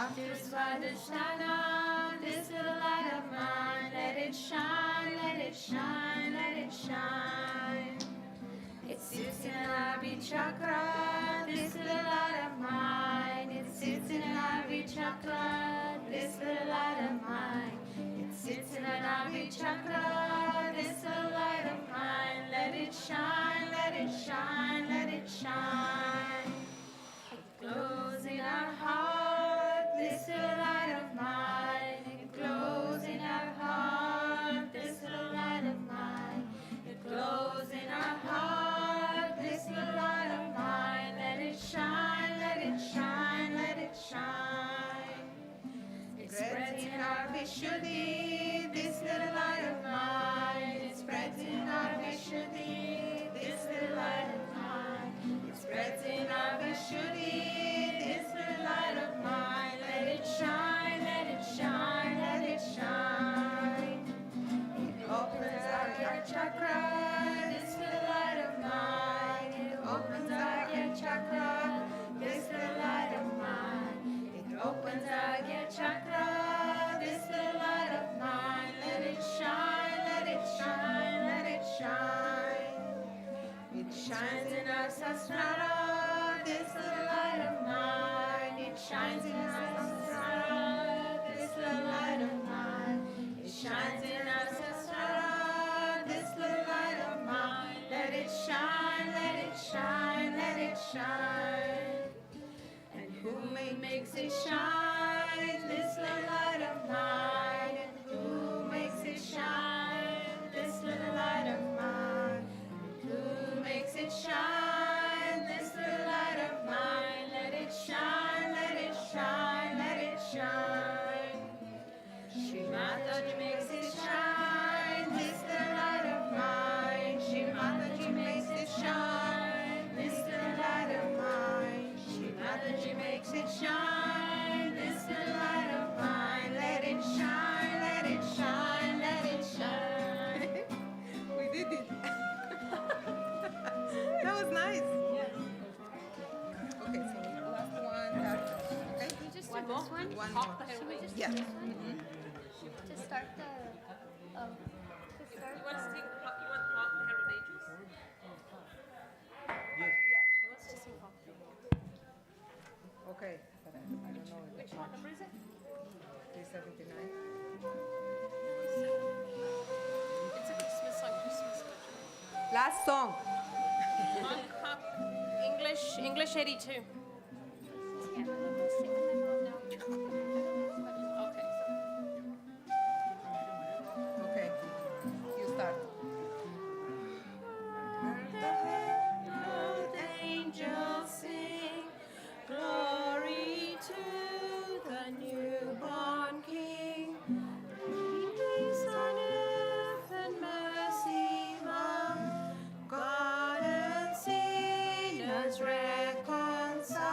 After Swadhisthana, this little light of mine, let it shine, let it shine, let it shine. It sits in an Ivy chakra, this little light of mine. It sits in an Ivy chakra, this little light of mine. It sits in an Ivy chakra, this little light of mine. Let it shine, let it shine, let it shine. It glows in our heart, this little light of mine. It glows in our heart, this little light of mine. It glows in our heart, this little light of mine. Let it shine, let it shine, let it shine. It spreads in our Vishuddhi, this little light of mine. It spreads in our Vishuddhi, this little light of mine. It spreads in our Vishuddhi, this little light of mine. Let it shine, let it shine, let it shine. It opens our heart chakra, this little light of mine. It opens our heart chakra, this little light of mine. It opens our heart chakra, this little light of mine. Let it shine, let it shine, let it shine. It shines in our sasrara, this little light of mine. It shines in our sasrara, this little light of mine. It shines in our sasrara, this little light of mine. Let it shine, let it shine, let it shine. And who makes it shine? This little light of mine. And who makes it shine? This little light of mine. And who makes it shine? This little light of mine. Let it shine, let it shine, let it shine. Shri Mataji makes it shine. This little light of mine. Shri Mataji makes it shine. This little light of mine. Shri Mataji makes it shine. This little light of mine. Let it shine, let it shine, let it shine. We did it. That was nice. Okay, so last one. Okay. We just do this one? One Should more. we just Yeah. do this one? To start the, to start You want to the, sing? You want Hark the Herald Angels? Yes. He wants to sing Hark. Okay. But I don't know. Which one number is it? 379. It's a Christmas song. Christmas country. Last song. Hark, English 82. yeah, we'll sing and then we'll know. Okay. Okay. You start. The angels sing, glory to the newborn King. Peace on earth and mercy among God and sinners reconciled.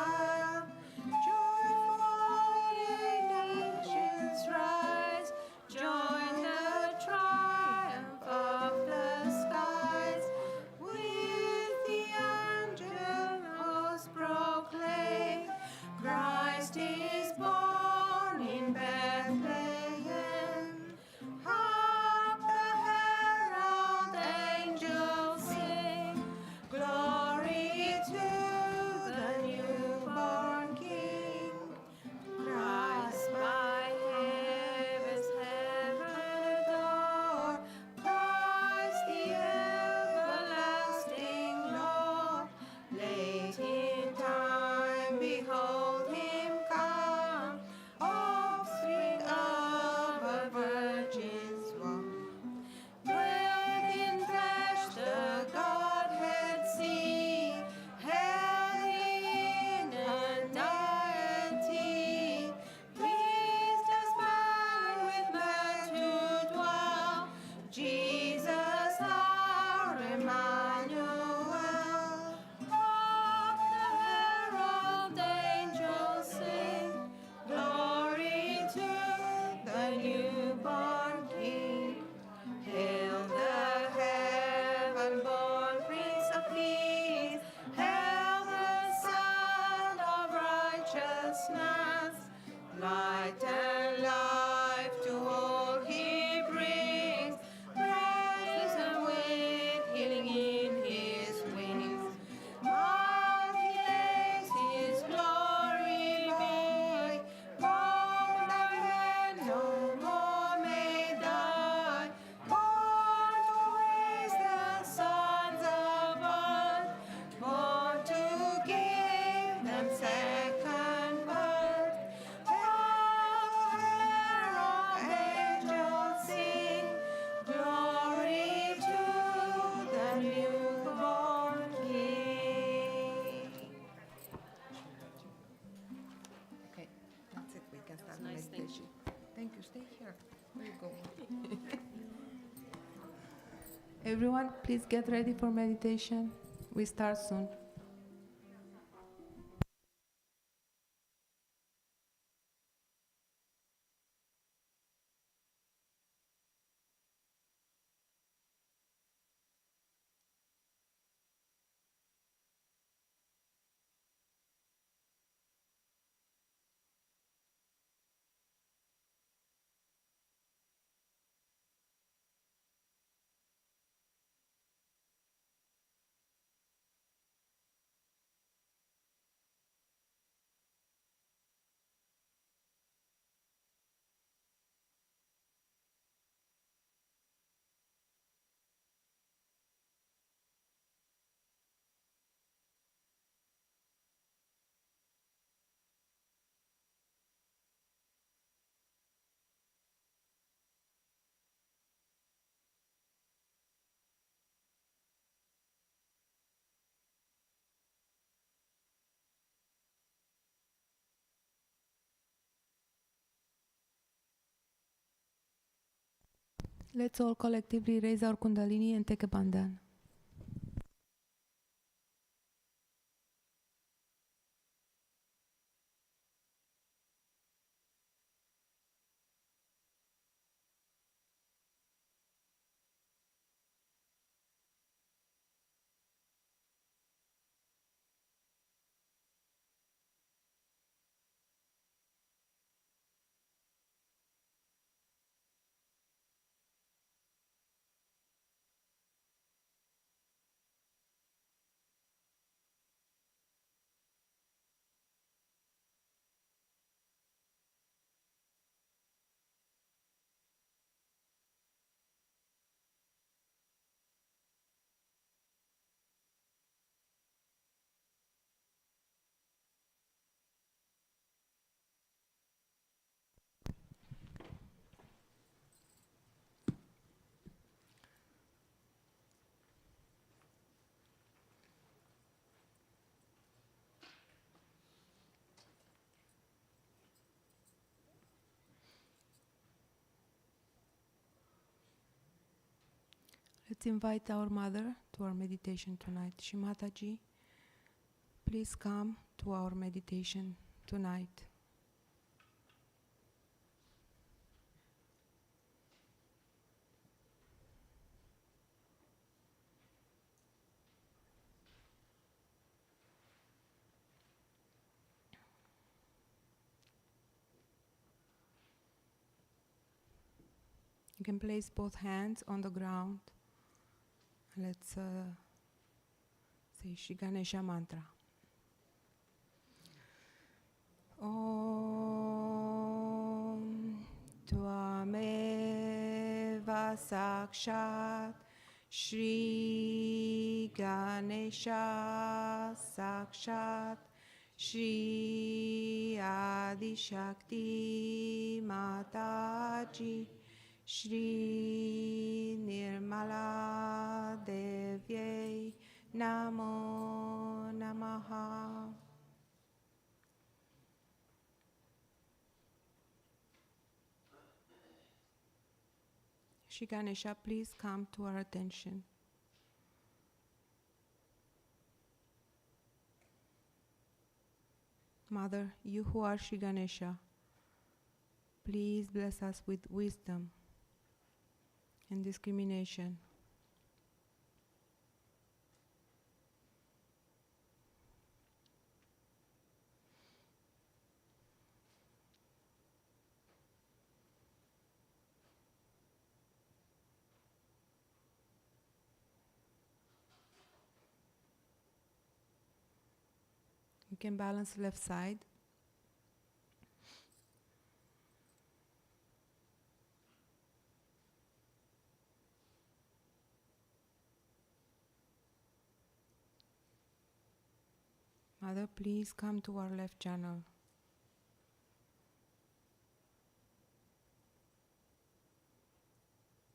Here you go. Everyone, please get ready for meditation. We start soon. Let's all collectively raise our Kundalini and take a bandhan. Let's invite our mother to our meditation tonight. Shimataji, please come to our meditation tonight. You can place both hands on the ground. Let's say Shri Ganesha mantra. Om Tvameva Sakshat Shri Ganesha Sakshat Shri Adi Shakti Mataji Shri Nirmala Devyai Namo Namaha. Shri Ganesha, please come to our attention. Mother, you who are Shri Ganesha, please bless us with wisdom and discrimination. You can balance left side. Mother, please come to our left channel.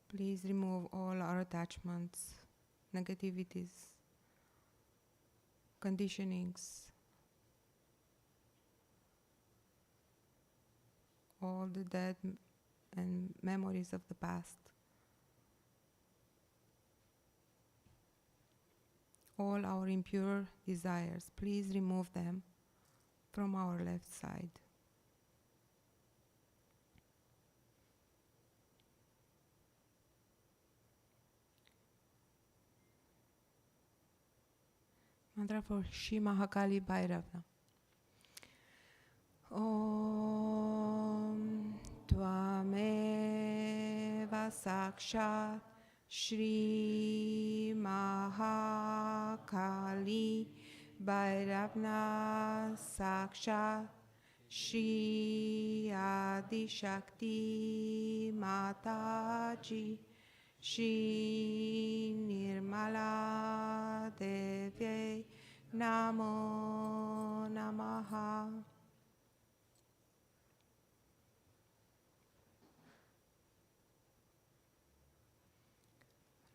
Please remove all our attachments, negativities, conditionings, all the dead and memories of the past. All our impure desires, please remove them from our left side. Mantra for Shri Mahakali Bhairavna. Om Tvameva Sakshat Shri Mahakali Bhairavna Sakshat Shri Adi Shakti Mataji Shri Nirmala Devi Namo Namaha.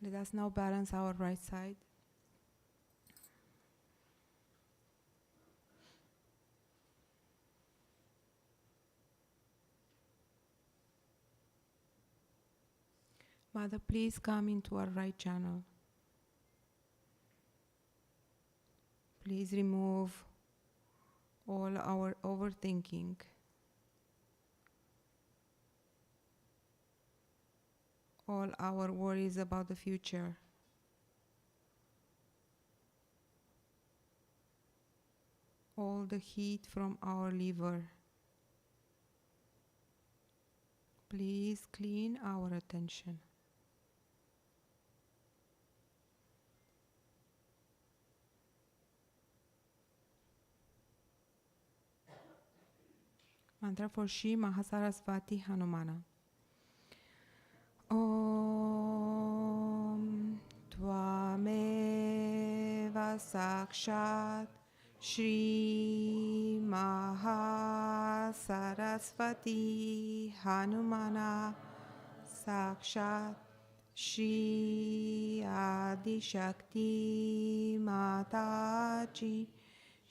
Let us now balance our right side. Mother, please come into our right channel. Please remove all our overthinking, all our worries about the future, all the heat from our liver. Please clean our attention. Mantra for Shri Mahasarasvati Hanumana. Om Tvameva Sakshat Shri Mahasarasvati Hanumana Sakshat Shri Adi Shakti Mataji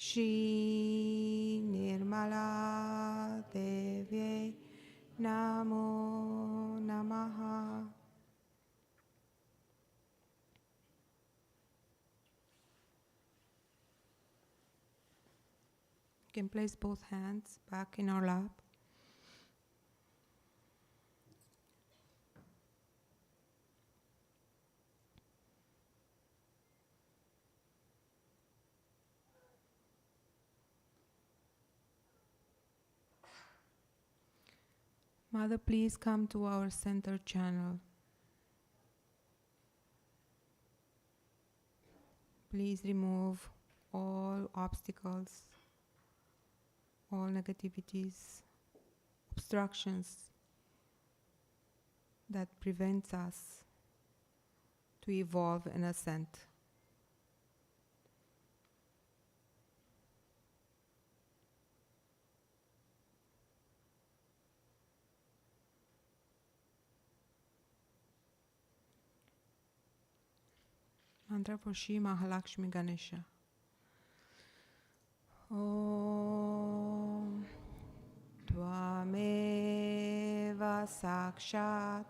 Shri Nirmala Devi Namo Namaha. You can place both hands back in our lap. Mother, please come to our center channel. Please remove all obstacles, all negativities, obstructions that prevents us to evolve and ascend. Mantra for Shri Mahalakshmi Ganesha. Om Tvameva Sakshat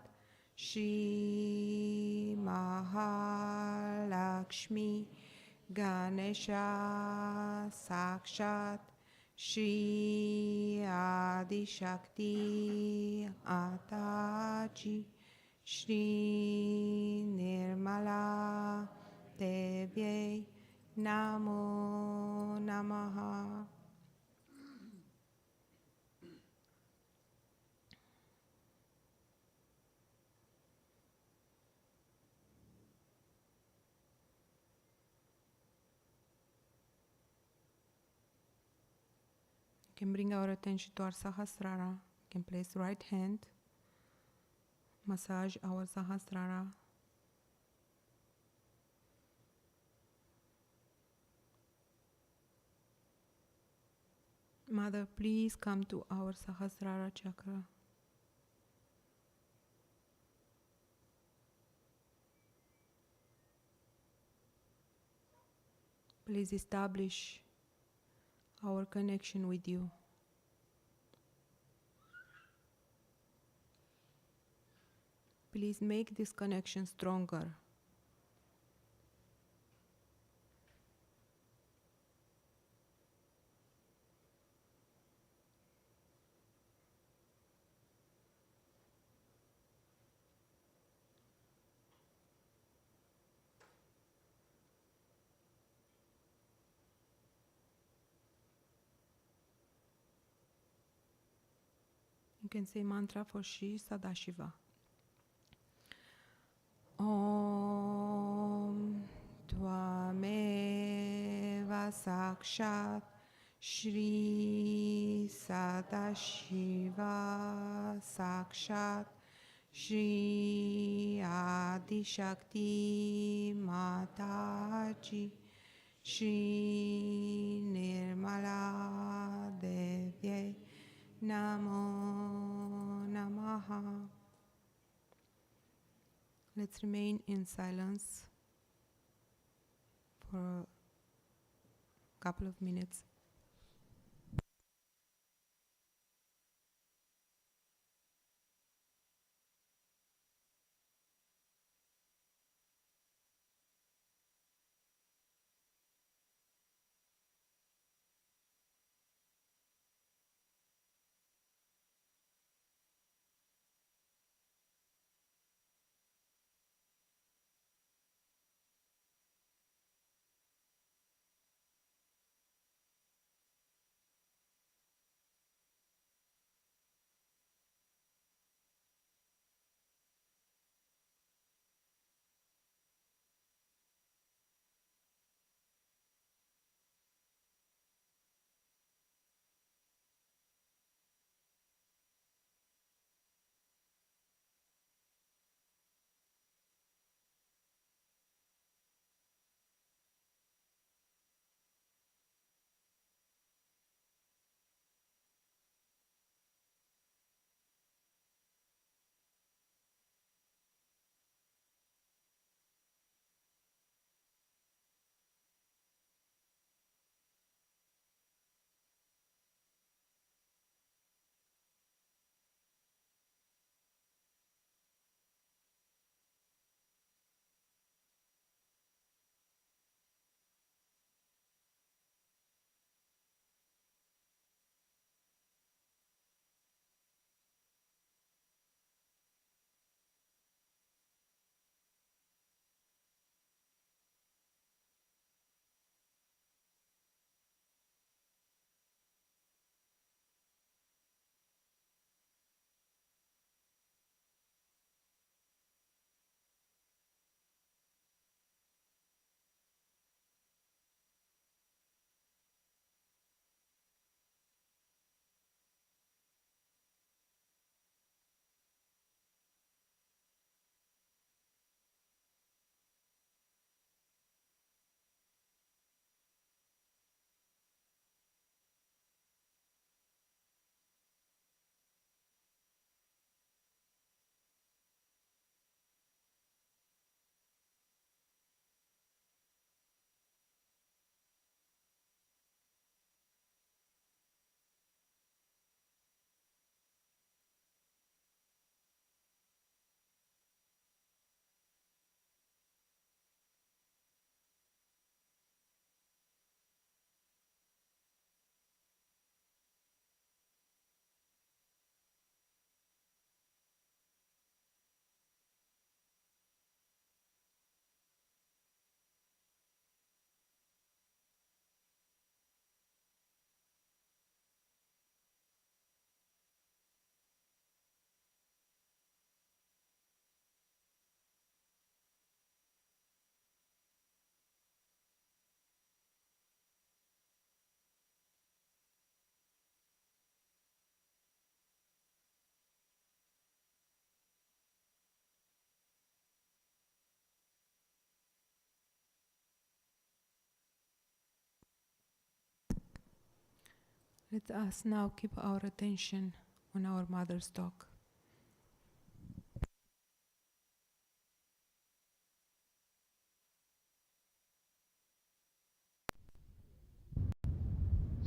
Shri Mahalakshmi Ganesha Sakshat Shri Adi Shakti Ataji Shri Nirmala Devi Namo Namaha. We can bring our attention to our Sahasrara. We can place right hand, massage our Sahasrara. Mother, please come to our Sahasrara chakra. Please establish our connection with you. Please make this connection stronger. You can say mantra for Shri Sadashiva. Om Tvameva Sakshat Shri Sadashiva Sakshat Shri Adi Shakti Mataji Shri Nirmala Devye Namo Namaha. Let's remain in silence for a couple of minutes. Let us now keep our attention on our mother's talk.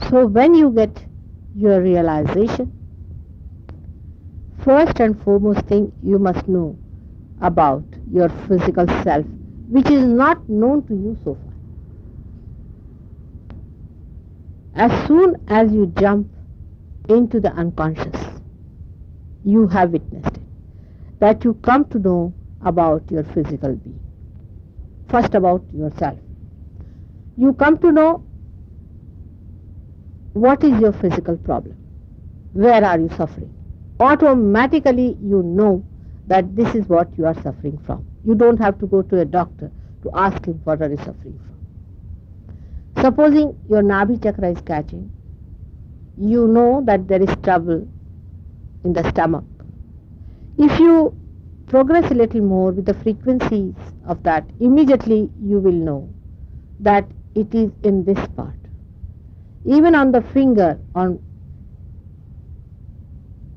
So when you get your realization, first and foremost thing you must know about your physical self, which is not known to you so far. As soon as you jump into the unconscious, you have witnessed it, that you come to know about your physical being. First, about yourself. You come to know what is your physical problem, where are you suffering. Automatically you know that this is what you are suffering from. You don't have to go to a doctor to ask him what are you suffering from. Supposing your Nabhi chakra is catching, you know that there is trouble in the stomach. If you progress a little more with the frequencies of that, immediately you will know that it is in this part. Even on the finger, on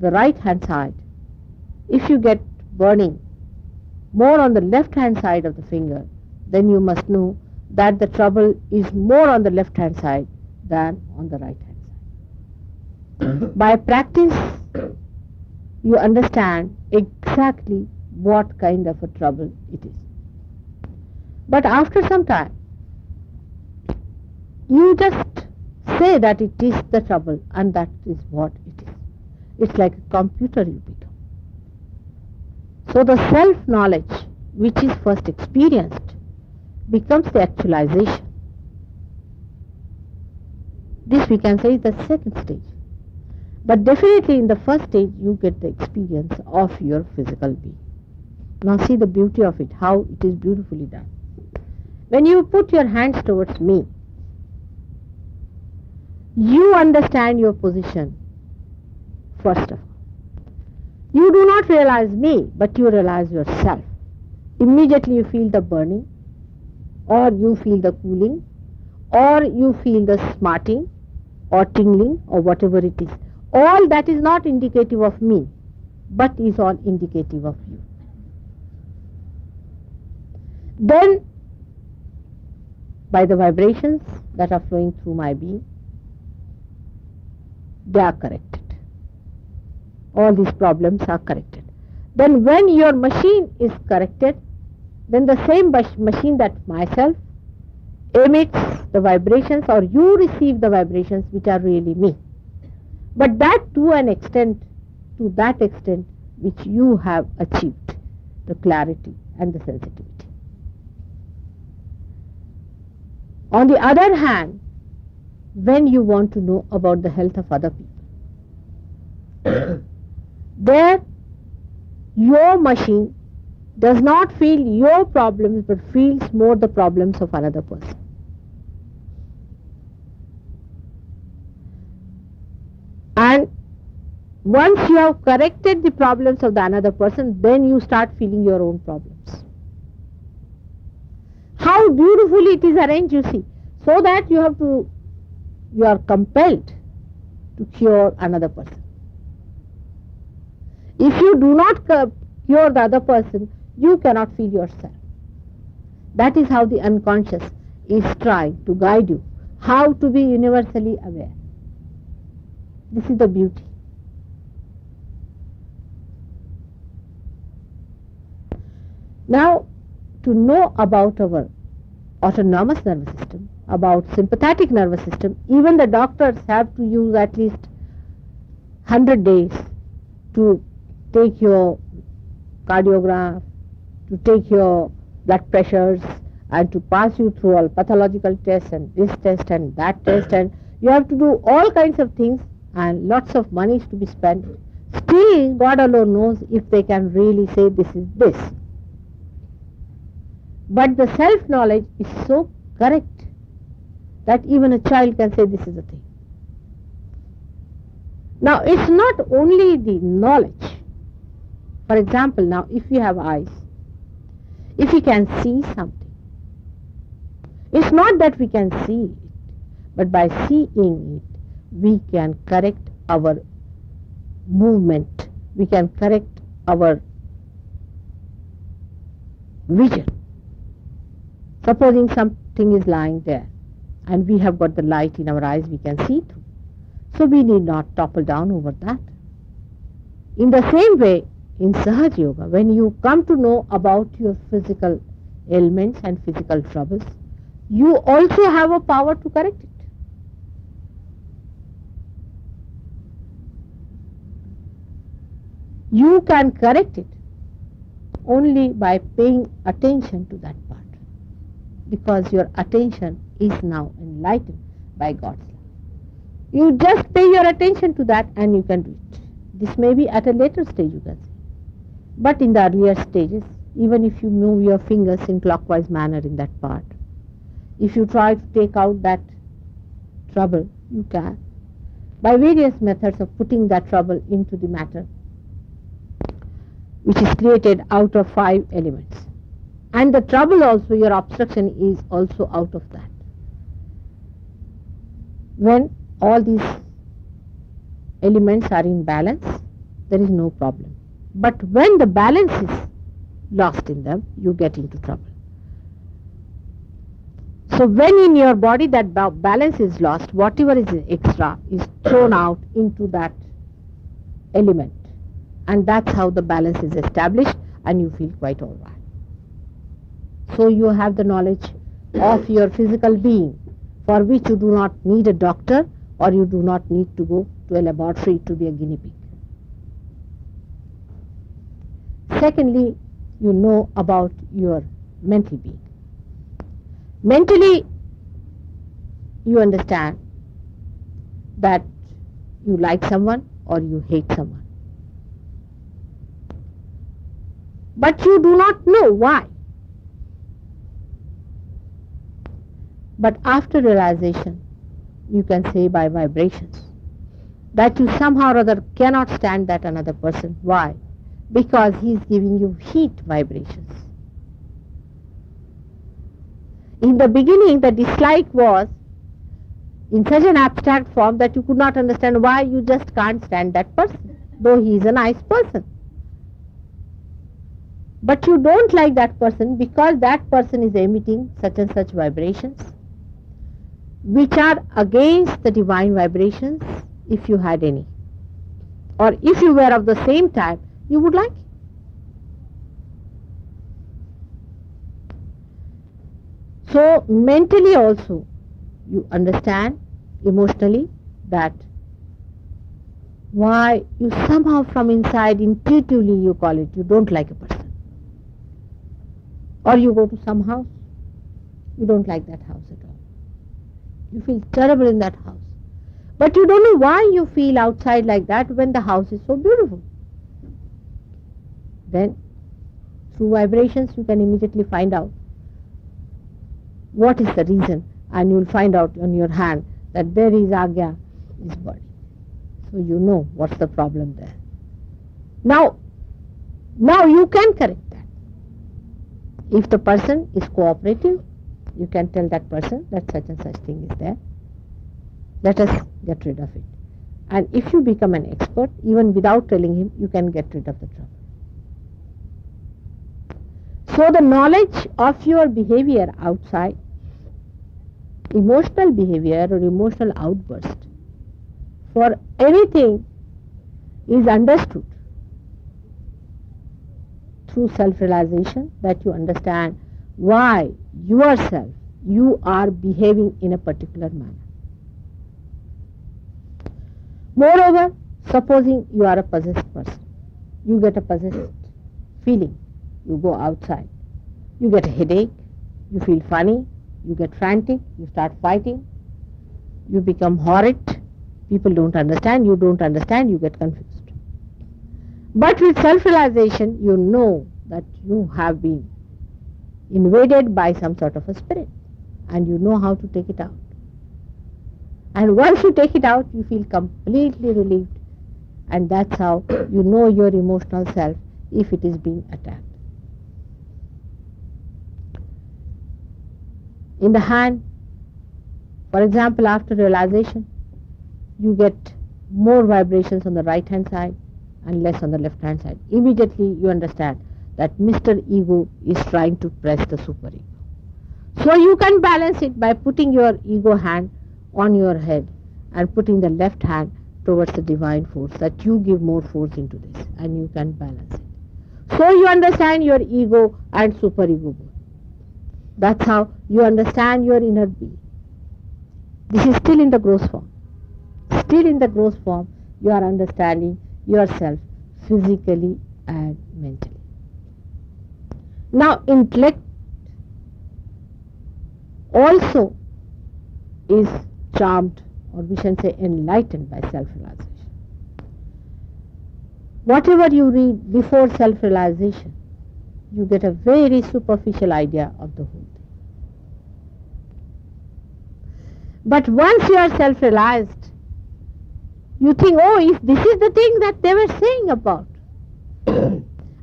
the right hand side, if you get burning more on the left hand side of the finger, then you must know that the trouble is more on the left hand side than on the right hand side. By practice, you understand exactly what kind of a trouble it is. But after some time, you just say that it is the trouble, and that is what it is. It's like a computer you become. So the self-knowledge, which is first experienced, becomes the actualization. This we can say is the second stage. But definitely in the first stage, you get the experience of your physical being. Now see the beauty of it, how it is beautifully done. When you put your hands towards me, you understand your position first of all. You do not realize me, but you realize yourself. Immediately you feel the burning, or you feel the cooling, or you feel the smarting, or tingling, or whatever it is. All that is not indicative of me, but is all indicative of you. Then, by the vibrations that are flowing through my being, they are corrected. All these problems are corrected. Then when your machine is corrected, then the same machine that myself emits the vibrations, or you receive the vibrations which are really me. But that to an extent, to that extent which you have achieved the clarity and the sensitivity. On the other hand, when you want to know about the health of other people, there your machine does not feel your problems, but feels more the problems of another person. And once you have corrected the problems of the another person, then you start feeling your own problems. How beautifully it is arranged, you see, so that you are compelled to cure another person. If you do not cure the other person, you cannot feel yourself. That is how the unconscious is trying to guide you, how to be universally aware. This is the beauty. Now, to know about our autonomous nervous system, about sympathetic nervous system, even the doctors have to use at least 100 days to take your cardiogram, to take your blood pressures, and to pass you through all pathological tests and this test and that test, and you have to do all kinds of things, and lots of money is to be spent. Still, God alone knows if they can really say this is this. But the self-knowledge is so correct that even a child can say this is a thing. Now, it's not only the knowledge. For example, now if you have eyes, if you can see something, it's not that we can see it, but by seeing it, we can correct our movement, we can correct our vision. Supposing something is lying there, and we have got the light in our eyes, we can see through. So we need not topple down over that. In the same way, in Sahaj Yoga, when you come to know about your physical ailments and physical troubles, you also have a power to correct it. You can correct it only by paying attention to that part, because your attention is now enlightened by God's love. You just pay your attention to that and you can do it. This may be at a later stage, you can say. But in the earlier stages, even if you move your fingers in clockwise manner in that part, if you try to take out that trouble, you can, by various methods of putting that trouble into the matter, which is created out of 5 elements. And the trouble also, your obstruction is also out of that. When all these elements are in balance, there is no problem. But when the balance is lost in them, you get into trouble. So when in your body that balance is lost, whatever is extra is thrown out into that element. And that's how the balance is established and you feel quite all right. So you have the knowledge of your physical being, for which you do not need a doctor or you do not need to go to a laboratory to be a guinea pig. Secondly, you know about your mental being. Mentally, you understand that you like someone or you hate someone. But you do not know why. But after realization, you can say by vibrations that you somehow or other cannot stand that another person. Why? Because he is giving you heat vibrations. In the beginning, the dislike was in such an abstract form that you could not understand why you just can't stand that person, though he is a nice person. But you don't like that person because that person is emitting such and such vibrations, which are against the divine vibrations, if you had any. Or if you were of the same type, you would like it. So mentally also, you understand emotionally that why you somehow from inside intuitively you call it, you don't like a person. Or you go to some house, you don't like that house at all. You feel terrible in that house. But you don't know why you feel outside like that when the house is so beautiful. Then, through vibrations, you can immediately find out what is the reason, and you will find out on your hand that there is agya, is body. So you know what's the problem there. Now you can correct that. If the person is cooperative, you can tell that person that such and such thing is there. Let us get rid of it. And if you become an expert, even without telling him, you can get rid of the trouble. So the knowledge of your behavior outside, emotional behavior or emotional outburst, for anything is understood through self-realization, that you understand why yourself, you are behaving in a particular manner. Moreover, supposing you are a possessed person, you get a possessed feeling, you go outside, you get a headache, you feel funny, you get frantic, you start fighting, you become horrid, people don't understand, you don't understand, you get confused. But with self-realization, you know that you have been invaded by some sort of a spirit, and you know how to take it out. And once you take it out, you feel completely relieved, and that's how you know your emotional self if it is being attacked. In the hand, for example, after realization, you get more vibrations on the right hand side and less on the left hand side. Immediately you understand that Mr. Ego is trying to press the super ego. So you can balance it by putting your ego hand on your head and putting the left hand towards the divine force, that you give more force into this, and you can balance it. So you understand your ego and superego. That's how you understand your inner being. This is still in the gross form. Still in the gross form, you are understanding yourself physically and mentally. Now, intellect also is charmed, or we should say enlightened, by self-realization. Whatever you read before self-realization, you get a very superficial idea of the whole thing. But once you are self-realized, you think, oh, if this is the thing that they were saying about.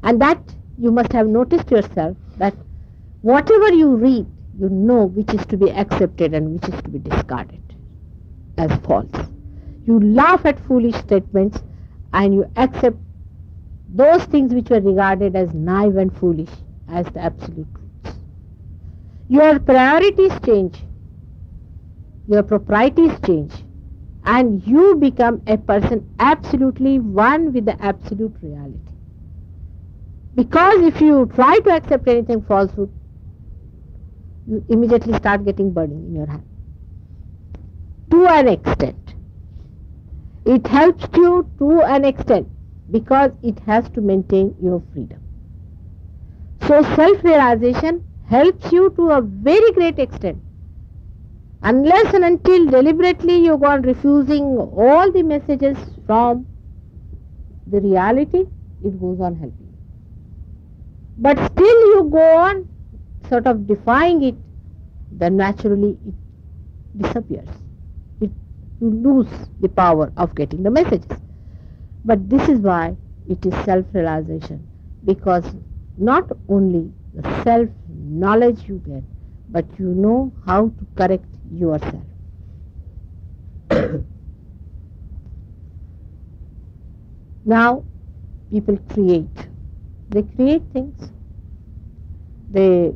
And that you must have noticed yourself, that whatever you read, you know which is to be accepted and which is to be discarded as false. You laugh at foolish statements and you accept those things which were regarded as naive and foolish as the absolute truths. Your priorities change, your proprieties change, and you become a person absolutely one with the absolute reality. Because if you try to accept anything falsehood, you immediately start getting burning in your hand. To an extent. It helps you to an extent because it has to maintain your freedom. So self-realization helps you to a very great extent. Unless and until deliberately you go on refusing all the messages from the reality, it goes on helping you. But still you go on sort of defying it, then naturally it disappears. You lose the power of getting the messages. But this is why it is self-realization, because not only the self-knowledge you get, but you know how to correct yourself. Now people create. They create things. They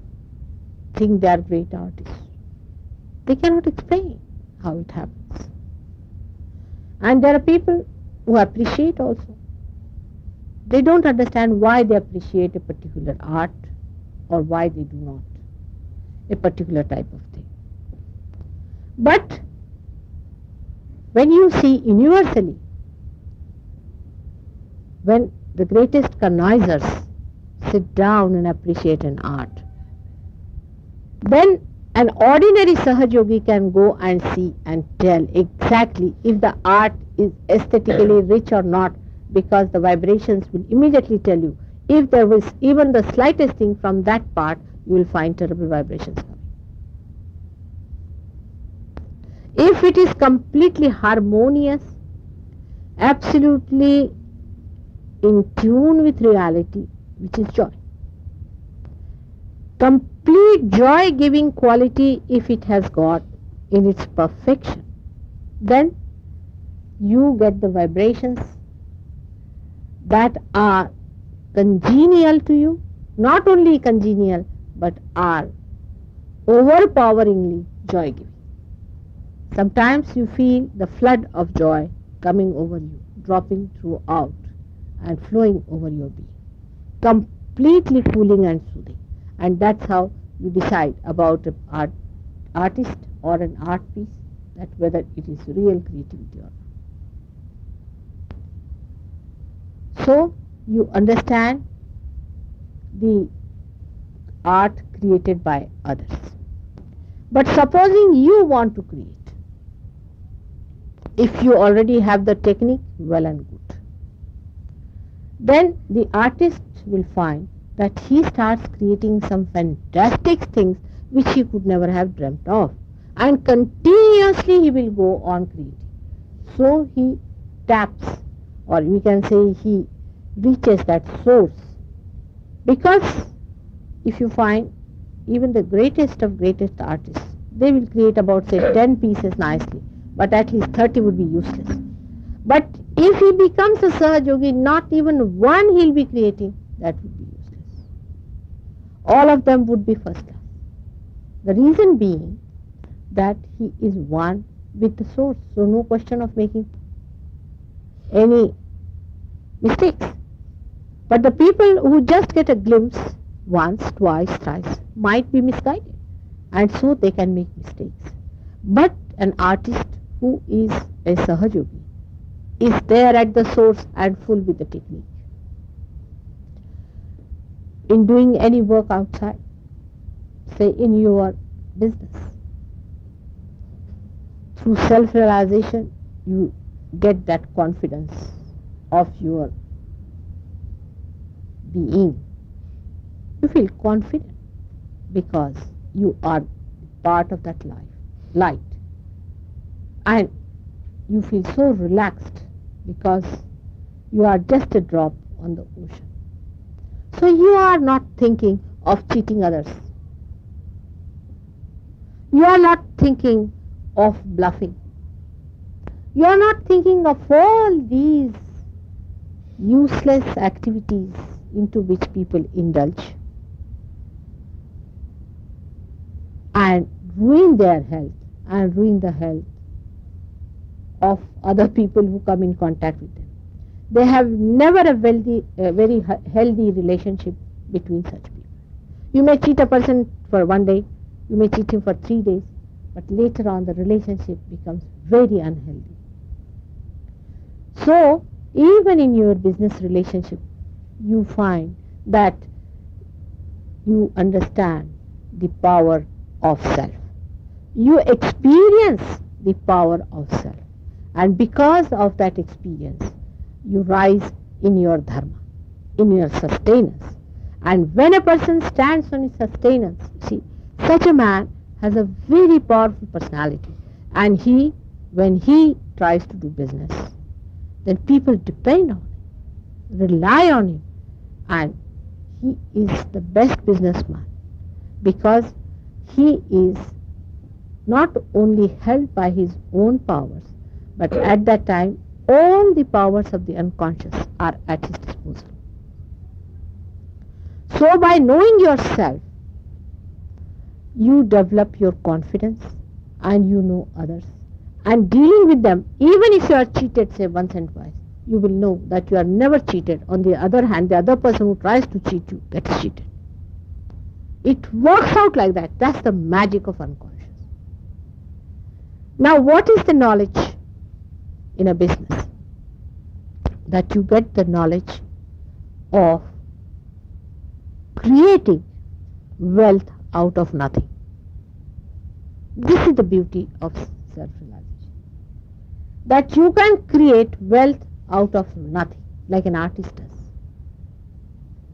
think they are great artists. They cannot explain how it happens. And there are people who appreciate also. They don't understand why they appreciate a particular art or why they do not a particular type of thing. But when you see universally, when the greatest connoisseurs sit down and appreciate an art, then an ordinary Sahajogi can go and see and tell exactly if the art is aesthetically rich or not, because the vibrations will immediately tell you. If there was even the slightest thing from that part, you will find terrible vibrations coming. If it is completely harmonious, absolutely in tune with reality, which is joy, complete joy-giving quality, if it has got in its perfection, then you get the vibrations that are congenial to you, not only congenial, but are overpoweringly joy-giving. Sometimes you feel the flood of joy coming over you, dropping throughout and flowing over your being, completely cooling and soothing. And that's how you decide about an artist or an art piece, that whether it is real creativity or not. So you understand the art created by others. But supposing you want to create, if you already have the technique, well and good, then the artist will find that he starts creating some fantastic things which he could never have dreamt of, and continuously he will go on creating. So he taps, or we can say he reaches that source. Because if you find even the greatest of greatest artists, they will create about say 10 pieces nicely, but at least 30 would be useless. But if he becomes a Sahajogi, not even one he'll be creating, that would be useless. All of them would be first class. The reason being that he is one with the source, so no question of making any mistakes. But the people who just get a glimpse once, twice, thrice might be misguided, and so they can make mistakes. But an artist who is a Sahajogi is there at the source and full with the technique. In doing any work outside, say in your business, through self-realization, you get that confidence of your being. You feel confident because you are part of that light. And you feel so relaxed because you are just a drop on the ocean. So you are not thinking of cheating others. You are not thinking of bluffing. You are not thinking of all these useless activities into which people indulge and ruin their health and ruin the health of other people who come in contact with them. They have never a very healthy relationship between such people. You may cheat a person for one day, you may cheat him for 3 days, but later on the relationship becomes very unhealthy. So, even in your business relationship, you find that you understand the power of self. You experience the power of self. And because of that experience, you rise in your dharma, in your sustenance. And when a person stands on his sustenance, see, such a man has a very powerful personality. And when he tries to do business, then people depend on him, rely on him, and he is the best businessman because he is not only held by his own powers, but at that time all the powers of the unconscious are at his disposal. So by knowing yourself, you develop your confidence and you know others. And dealing with them, even if you are cheated, say once and twice, you will know that you are never cheated. On the other hand, the other person who tries to cheat you gets cheated. It works out like that. That's the magic of unconscious. Now, what is the knowledge in a business? That you get the knowledge of creating wealth out of nothing. This is the beauty of self-realization. That you can create wealth out of nothing, like an artist does.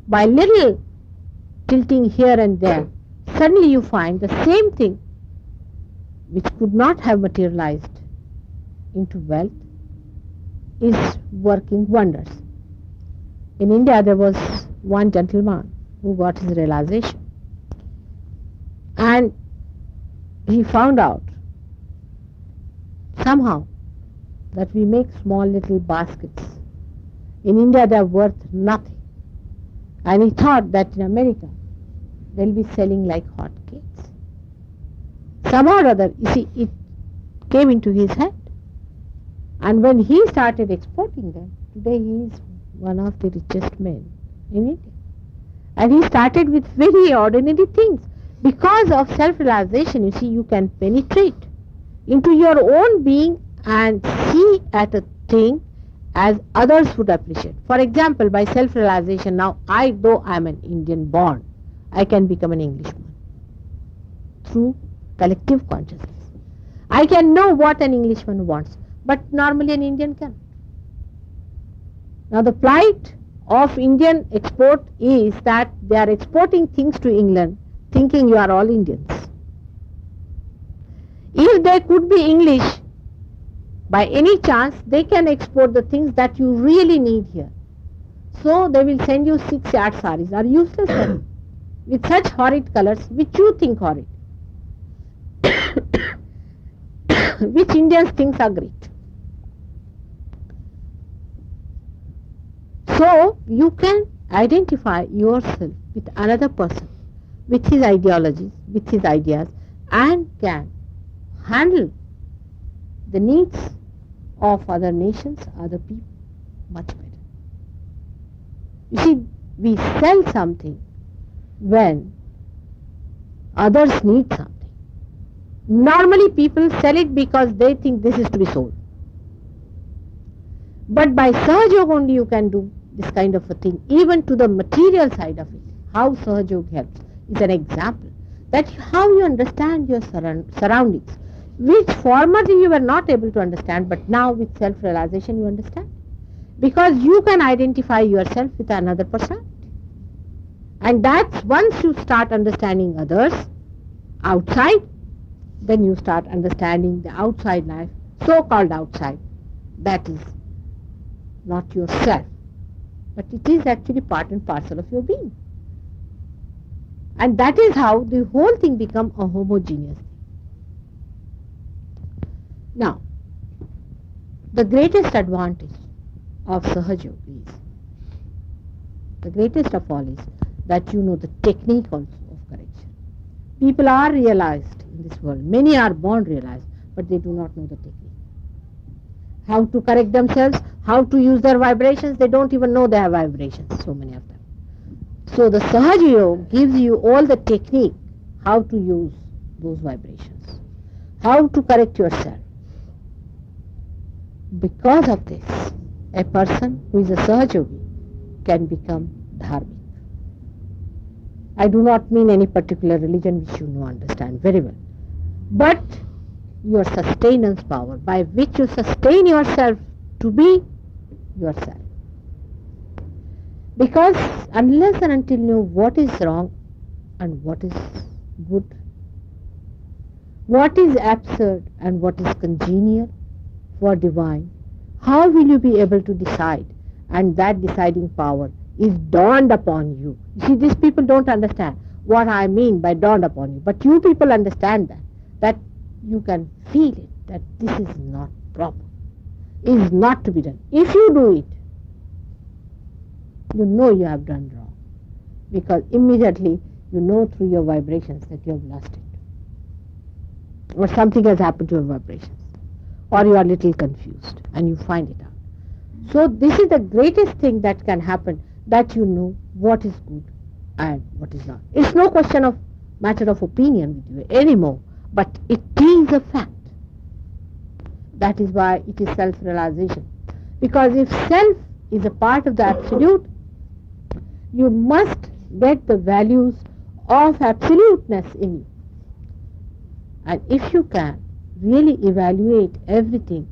By little tilting here and there, suddenly you find the same thing which could not have materialized into wealth is working wonders. In India, there was one gentleman who got his realization. And he found out somehow that we make small little baskets. In India, they are worth nothing. And he thought that in America, they'll be selling like hotcakes. Somehow or other, you see, it came into his head. And when he started exporting them, today he is one of the richest men in India. And he started with very ordinary things. Because of self-realization, you see, you can penetrate into your own being and see at a thing as others would appreciate. For example, by self-realization, now though I am an Indian born, I can become an Englishman through collective consciousness. I can know what an Englishman wants, but normally an Indian cannot. Now the plight of Indian export is that they are exporting things to England thinking you are all Indians. If they could be English, by any chance, they can export the things that you really need here. So they will send you 6-yard saris, are useless saris, with such horrid colors which you think horrid, which Indians think are great. So you can identify yourself with another person, with his ideologies, with his ideas, and can handle the needs of other nations, other people much better. You see, we sell something when others need something. Normally people sell it because they think this is to be sold. But by Sahaja Yoga only you can do this kind of a thing, even to the material side of it. How Sahaja Yoga helps is an example. That how you understand your surroundings, which formerly you were not able to understand, but now with self-realization you understand. Because you can identify yourself with another person. And that's once you start understanding others outside, then you start understanding the outside life, so-called outside. That is not yourself, but it is actually part and parcel of your being. And that is how the whole thing becomes a homogeneous thing. Now, the greatest advantage of Sahaja Yoga is, the greatest of all is that you know the technique also of correction. People are realized in this world. Many are born realized, but they do not know the technique. How to correct themselves, how to use their vibrations, they don't even know they have vibrations, so many of them. So the Sahaja Yoga gives you all the technique, how to use those vibrations, how to correct yourself. Because of this, a person who is a Sahaja Yogi can become dharmic. I do not mean any particular religion which you know understand very well, but your sustenance power by which you sustain yourself to be yourself. Because unless and until you know what is wrong and what is good, what is absurd and what is congenial for divine, how will you be able to decide? And that deciding power is dawned upon you. You see, these people don't understand what I mean by dawned upon you, but you people understand that you can feel it, that this is not proper, is not to be done. If you do it, you know you have done wrong, because immediately you know through your vibrations that you have lost it, or something has happened to your vibrations, or you are a little confused and you find it out. So this is the greatest thing that can happen, that you know what is good and what is not. It's no question of matter of opinion with you anymore, but it is a fact. That is why it is self-realization. Because if self is a part of the absolute, you must get the values of absoluteness in you. And if you can really evaluate everything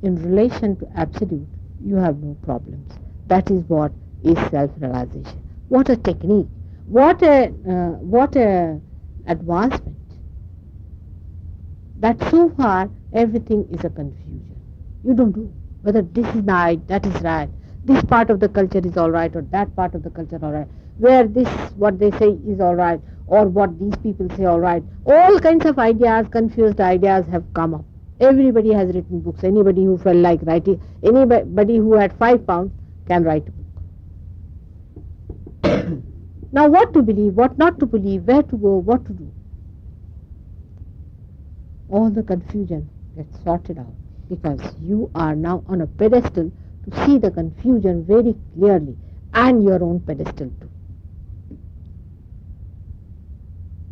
in relation to absolute, you have no problems. That is what is self-realization. What a technique! What a advancement! That so far everything is a confusion. You don't know whether this is right, that is right, this part of the culture is all right, or that part of the culture all right, where this what they say is all right, or what these people say all right. All kinds of ideas, confused ideas have come up. Everybody has written books. Anybody who felt like writing, anybody who had 5 pounds can write a book. Now what to believe, what not to believe, where to go, what to do. All the confusion gets sorted out, because you are now on a pedestal to see the confusion very clearly, and your own pedestal too.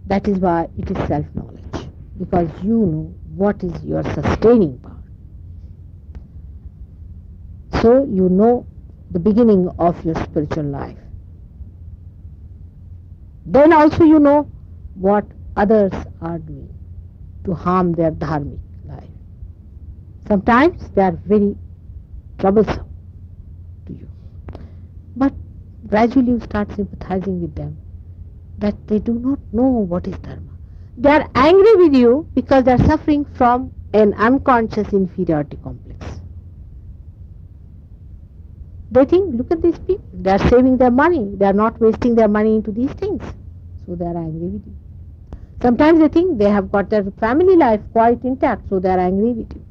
That is why it is self-knowledge, because you know what is your sustaining power. So you know the beginning of your spiritual life. Then also you know what others are doing to harm their dharmic life. Sometimes they are very troublesome to you, but gradually you start sympathizing with them, that they do not know what is dharma. They are angry with you because they are suffering from an unconscious inferiority complex. They think, look at these people, they are saving their money, they are not wasting their money into these things, so they are angry with you. Sometimes they think they have got their family life quite intact, so they are angry with you.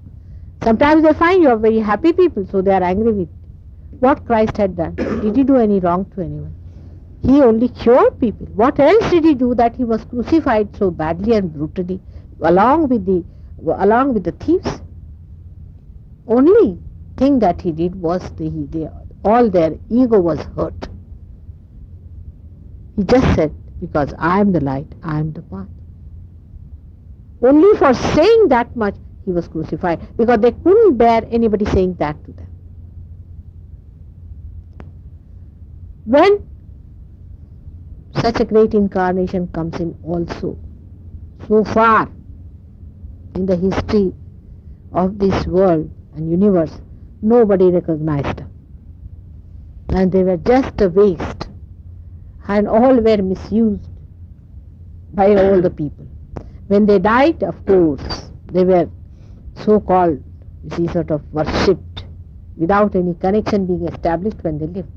Sometimes they find you are very happy people, so they are angry with you. What Christ had done? Did he do any wrong to anyone? He only cured people. What else did he do that he was crucified so badly and brutally along with the thieves? Only thing that he did was the all their ego was hurt. He just said, because I am the light, I am the path. Only for saying that much he was crucified, because they couldn't bear anybody saying that to them. When such a great incarnation comes in also, so far in the history of this world and universe, nobody recognized them. And they were just a waste, and all were misused by all the people. When they died, of course, they were so-called, sort of worshipped, without any connection being established when they lived.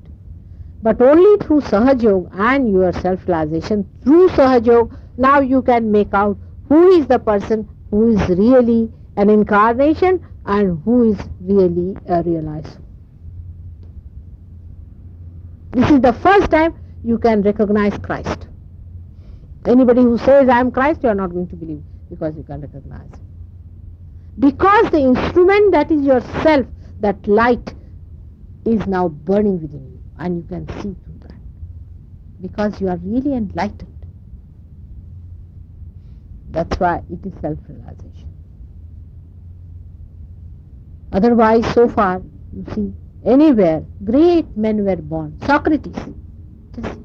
But only through Sahaj Yoga and your self-realization, through Sahaj Yoga, now you can make out who is the person who is really an incarnation and who is really a realized soul. This is the first time you can recognize Christ. Anybody who says, I am Christ, you are not going to believe, because you can recognize him. Because the instrument that is yourself, that light, is now burning within you, and you can see through that. Because you are really enlightened. That's why it is self-realization. Otherwise, so far, you see, anywhere, great men were born. Socrates, just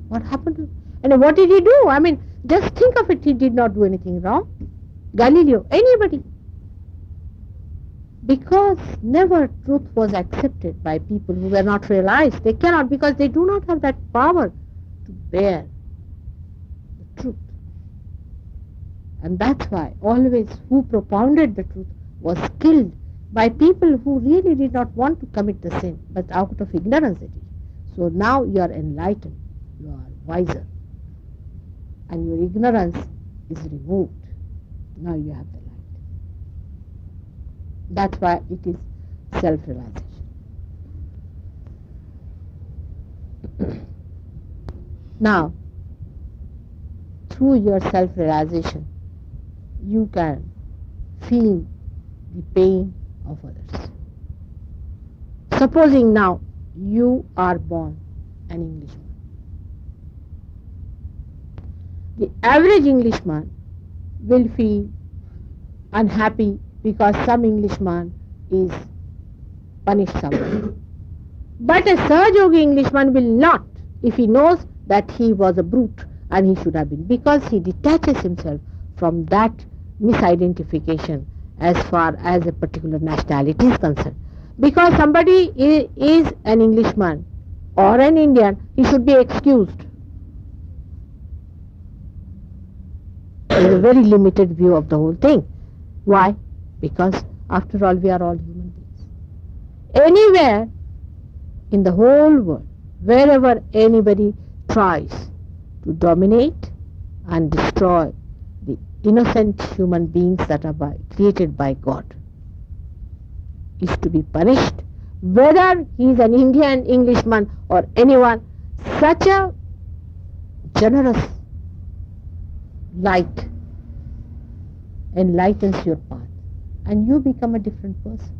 what happened to him? And what did he do? I mean, just think of it, he did not do anything wrong. Galileo, anybody. Because never truth was accepted by people who were not realized. They cannot, because they do not have that power to bear the truth. And that's why always who propounded the truth was killed by people who really did not want to commit the sin, but out of ignorance they did. So now you are enlightened, you are wiser, and your ignorance is removed. Now you have the light. That's why it is self-realization. Now, through your self-realization, you can feel the pain of others. Supposing now you are born an Englishman. The average Englishman will feel unhappy because some Englishman is punished somewhere. But a Sahaj Yogi Englishman will not, if he knows that he was a brute and he should have been, because he detaches himself from that misidentification as far as a particular nationality is concerned. Because somebody is an Englishman or an Indian, he should be excused. There is a very limited view of the whole thing. Why? Because after all, we are all human beings. Anywhere in the whole world, wherever anybody tries to dominate and destroy the innocent human beings that are created by God, is to be punished, whether he is an Indian, Englishman or anyone. Such a generous light enlightens your path and you become a different person.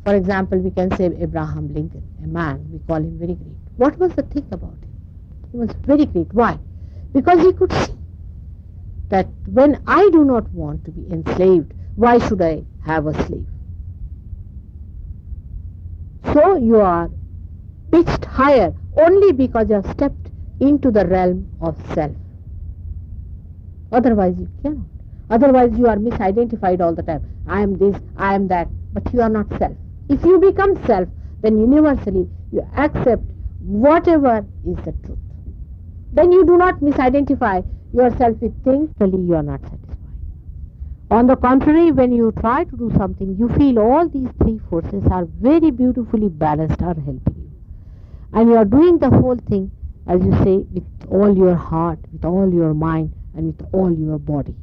For example, we can say Abraham Lincoln, a man, we call him very great. What was the thing about him? He was very great. Why? Because he could see that when I do not want to be enslaved, why should I have a slave? So you are pitched higher only because you have stepped into the realm of self. Otherwise you cannot. Otherwise you are misidentified all the time. I am this, I am that, but you are not self. If you become self, then universally you accept whatever is the truth. Then you do not misidentify yourself with things, really you are not satisfied. On the contrary, when you try to do something, you feel all these three forces are very beautifully balanced, are helping you. And you are doing the whole thing, as you say, with all your heart, with all your mind, and with all your body.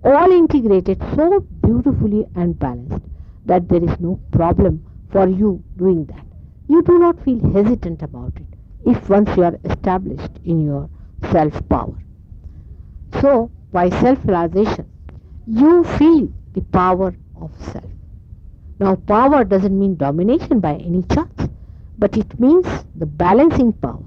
All integrated so beautifully and balanced that there is no problem for you doing that. You do not feel hesitant about it if once you are established in your self-power. So, by self-realization, you feel the power of self. Now, power doesn't mean domination by any chance, but it means the balancing power.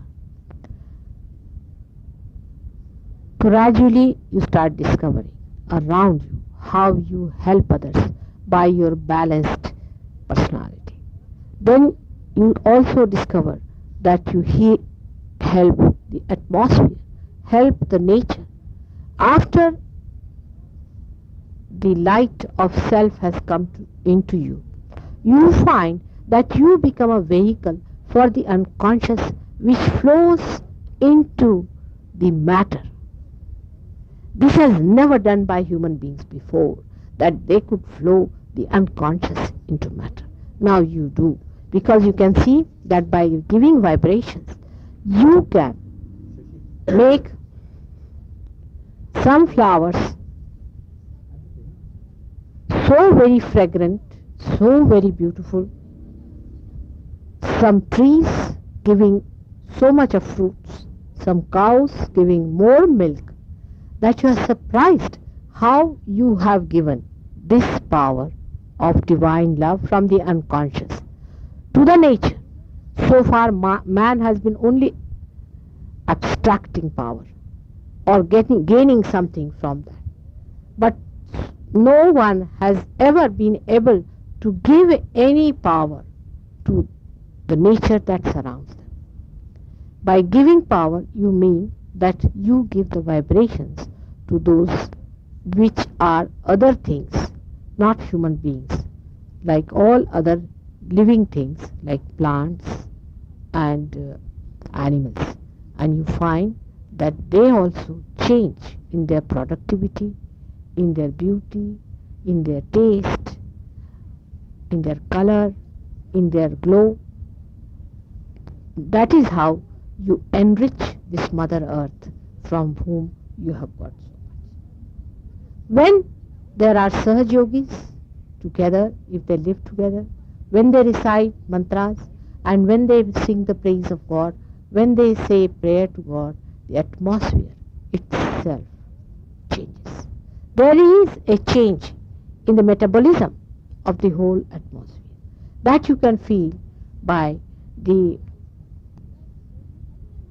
Gradually you start discovering around you how you help others by your balanced personality. Then you also discover that you help the atmosphere, help the nature. After the light of self has come into you, you find that you become a vehicle for the unconscious which flows into the matter. This has never done by human beings before, that they could flow the unconscious into matter. Now you do, because you can see that by giving vibrations, you can make some flowers so very fragrant, so very beautiful, some trees giving so much of fruits, some cows giving more milk, that you are surprised how you have given this power of divine love from the unconscious to the nature. So far man has been only abstracting power or gaining something from that. But no one has ever been able to give any power to the nature that surrounds them. By giving power, you mean that you give the vibrations to those which are other things, not human beings, like all other living things like plants and animals. And you find that they also change in their productivity, in their beauty, in their taste, in their color, in their glow. That is how you enrich this Mother Earth from whom you have got so much. When there are Sahaj Yogis together, if they live together, when they recite mantras and when they sing the praise of God, when they say prayer to God, the atmosphere itself changes. There is a change in the metabolism of the whole atmosphere that you can feel by the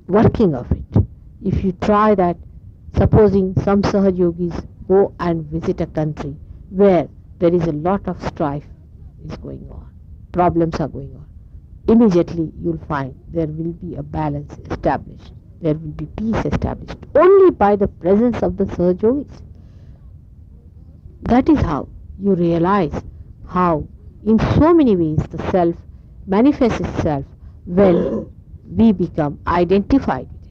working of it. If you try that, supposing some Sahaj Yogis go and visit a country where there is a lot of strife is going on, problems are going on, immediately you'll find there will be a balance established, there will be peace established only by the presence of the Sahaj Yogis. That is how you realize how in so many ways the self manifests itself when we become identified with it.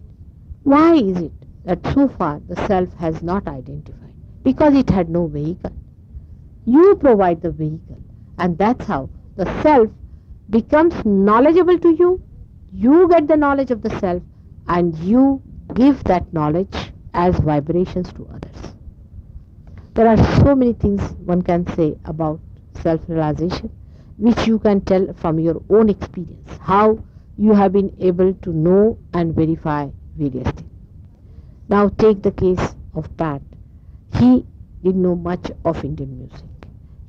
Why is it that so far the self has not identified? Because it had no vehicle. You provide the vehicle, and that's how the self becomes knowledgeable to you. You get the knowledge of the self and you give that knowledge as vibrations to others. There are so many things one can say about self-realization, which you can tell from your own experience, how you have been able to know and verify various things. Now take the case of Pat. He didn't know much of Indian music.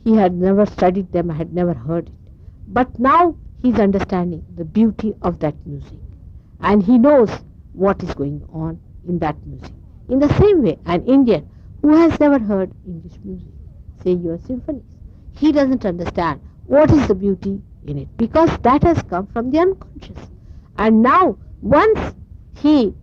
He had never studied them, had never heard it. But now he is understanding the beauty of that music. And he knows what is going on in that music. In the same way, an Indian who has never heard English music, say your symphonies, he doesn't understand what is the beauty in it, because that has come from the unconscious. And now, once he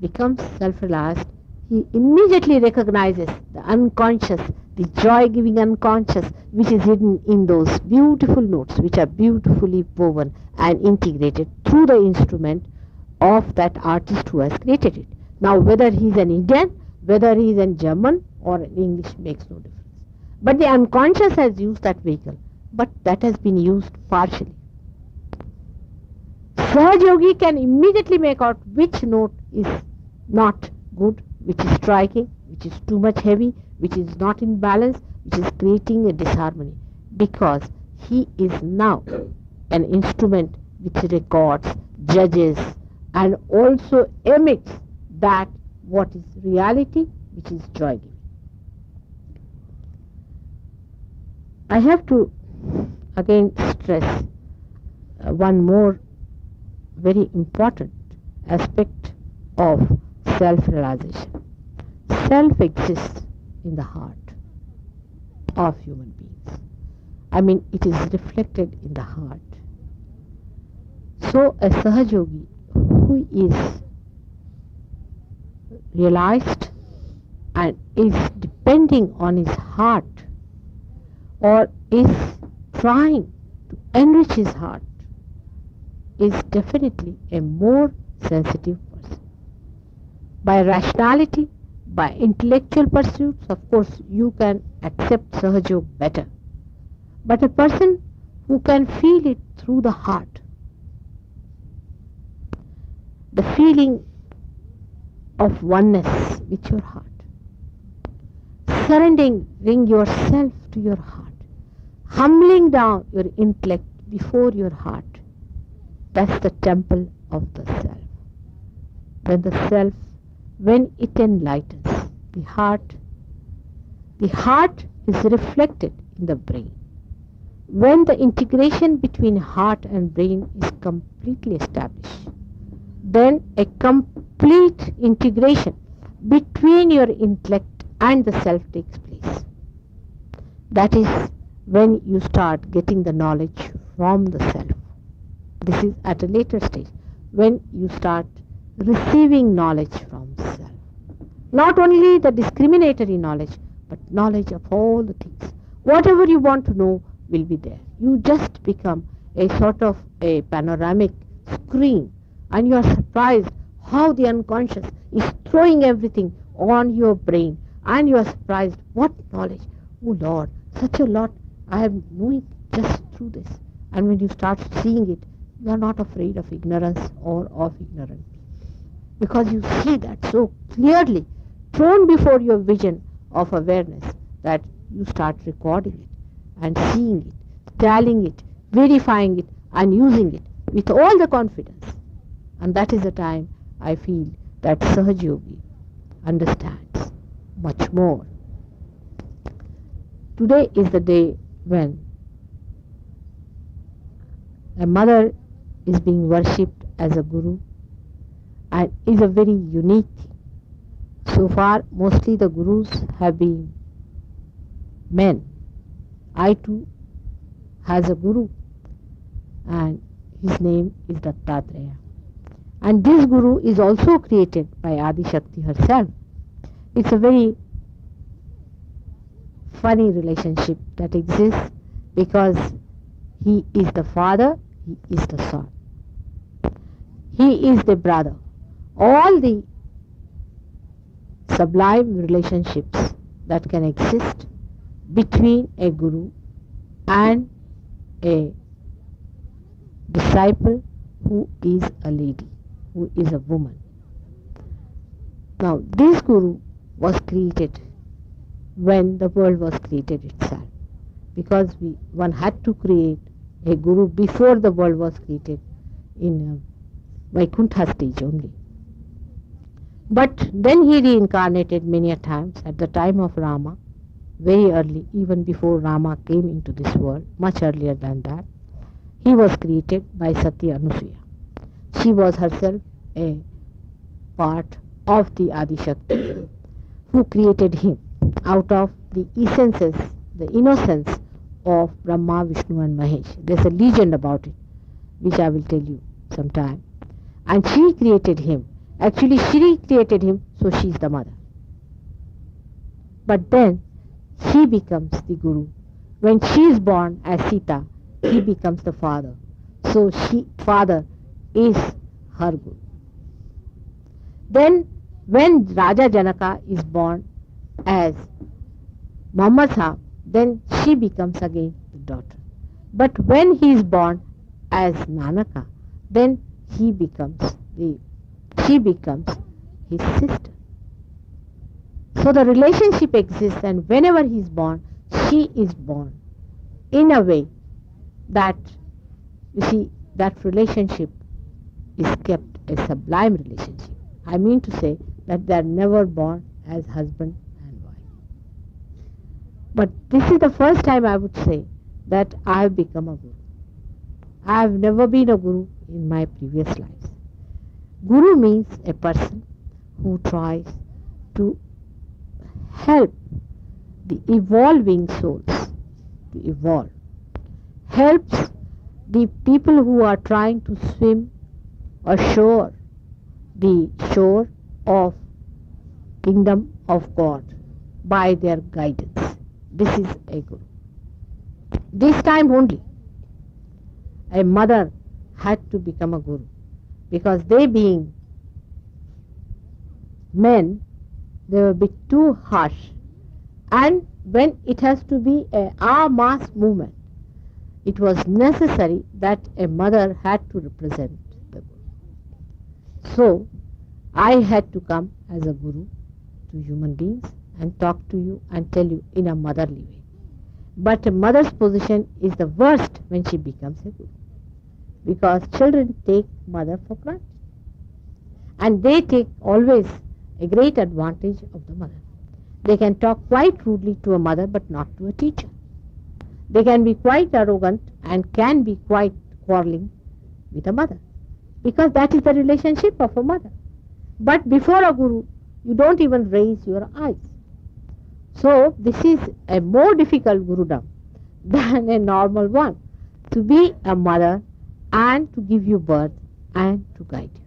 becomes self-realized, he immediately recognizes the unconscious, the joy-giving unconscious, which is hidden in those beautiful notes, which are beautifully woven and integrated through the instrument of that artist who has created it. Now, whether he is an Indian, whether he is a German or an English makes no difference. But the unconscious has used that vehicle, but that has been used partially. Sahaj Yogi can immediately make out which note is not good, which is striking, which is too much heavy, which is not in balance, which is creating a disharmony, because he is now an instrument which records, judges, and also emits that what is reality, which is joy-giving. I have to again stress one more very important aspect of self-realization. Self exists in the heart of human beings. I mean, it is reflected in the heart. So, a Sahajogi who is realized and is depending on his heart or is trying to enrich his heart is definitely a more sensitive person. By rationality, by intellectual pursuits, of course, you can accept Sahajog better. But a person who can feel it through the heart, the feeling of oneness with your heart, surrendering yourself to your heart, humbling down your intellect before your heart, that's the temple of the self. When the self, when it enlightens the heart is reflected in the brain. When the integration between heart and brain is completely established, then a complete integration between your intellect and the self takes place. That is when you start getting the knowledge from the self. This is at a later stage, when you start receiving knowledge from self. Not only the discriminatory knowledge, but knowledge of all the things. Whatever you want to know will be there. You just become a sort of a panoramic screen, and you are surprised how the unconscious is throwing everything on your brain, and you are surprised what knowledge. Oh Lord, such a lot I am knowing just through this. And when you start seeing it, you are not afraid of ignorance or of ignorance, because you see that so clearly thrown before your vision of awareness that you start recording it and seeing it, tallying it, verifying it, and using it with all the confidence. And that is the time I feel that Sahajogi understands much more. Today is the day when a mother is being worshipped as a guru, and is a very unique thing. So far, mostly the gurus have been men. I too has a guru, and his name is Dattatreya. And this guru is also created by Adi Shakti herself. It's a very funny relationship that exists, because he is the father, he is the son, he is the brother. All the sublime relationships that can exist between a guru and a disciple who is a lady, who is a woman. Now, this guru was created when the world was created itself, because one had to create a guru before the world was created in Vaikuntha stage only. But then he reincarnated many a times at the time of Rama, very early, even before Rama came into this world, much earlier than that. He was created by Sati Anusuya. She was herself a part of the Adi Shakti who created him out of the essences, the innocence of Brahma, Vishnu and Mahesh. There's a legend about it, which I will tell you sometime. And she created him. Actually, Shri created him, so she is the mother. But then, he becomes the guru. When she is born as Sita, he becomes the father. So, father is her guru. Then, when Raja Janaka is born as Muhammad Sahib, then she becomes again the daughter. But when he is born as Nanaka, then she becomes his sister. So the relationship exists, and whenever he is born, she is born in a way that, you see, that relationship is kept a sublime relationship. I mean to say that they are never born as husband and wife. But this is the first time I would say that I have become a guru. I have never been a guru in my previous lives. Guru means a person who tries to help the evolving souls to evolve, helps the people who are trying to swim ashore the shore of kingdom of God by their guidance. This is a guru. This time only a mother had to become a guru, because they being men, they were a bit too harsh. And when it has to be a mass movement, it was necessary that a mother had to represent the guru. So I had to come as a guru to human beings and talk to you and tell you in a motherly way. But a mother's position is the worst when she becomes a guru, because children take mother for granted, and they take always a great advantage of the mother. They can talk quite rudely to a mother but not to a teacher. They can be quite arrogant and can be quite quarreling with a mother, because that is the relationship of a mother. But before a guru, you don't even raise your eyes. So this is a more difficult gurudom than a normal one, to be a mother and to give you birth and to guide you.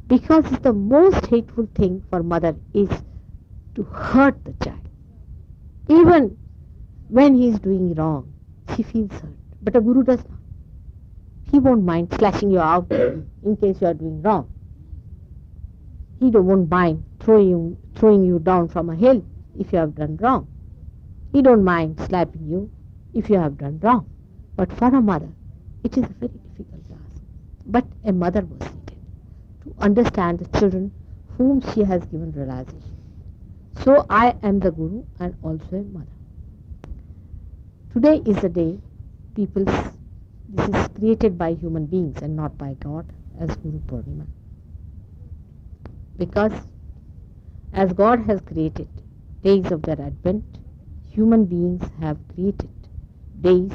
Because the most hateful thing for mother is to hurt the child. Even when he is doing wrong, she feels hurt. But a guru does not. He won't mind slashing you out in case you are doing wrong. He won't mind throwing you down from a hill if you have done wrong. He don't mind slapping you if you have done wrong. But for a mother, it is a very difficult task. But a mother was needed to understand the children whom she has given realization. So I am the guru and also a mother. Today is the day this is created by human beings and not by God as Guru Purnima. Because as God has created days of their advent, human beings have created days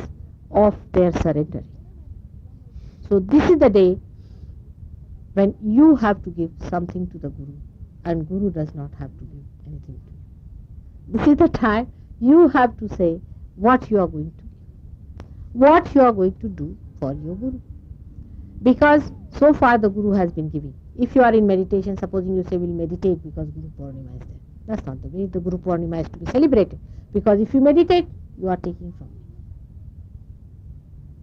of their surrendering. So this is the day when you have to give something to the Guru, and Guru does not have to give anything to you. This is the time you have to say what you are going to give, what you are going to do for your Guru. Because so far the Guru has been giving. If you are in meditation, supposing you say we'll meditate because Guru Purnima is there. That's not the way the Guru Purnima is to be celebrated. Because if you meditate, you are taking from me.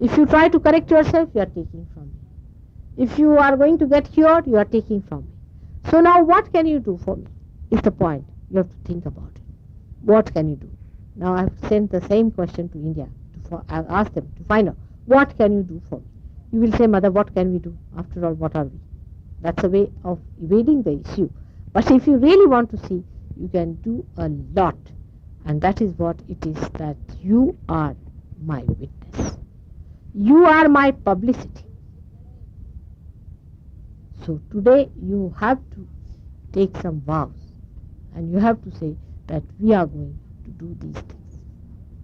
If you try to correct yourself, you are taking from me. If you are going to get cured, you are taking from me. So now what can you do for me is the point. You have to think about it. What can you do? Now I have sent the same question to India. I have asked them to find out, what can you do for me? You will say, Mother, what can we do? After all, what are we? That's a way of evading the issue. But if you really want to see, you can do a lot. And that is what it is, that you are my witness. You are my publicity. So today you have to take some vows. And you have to say that we are going to do these things.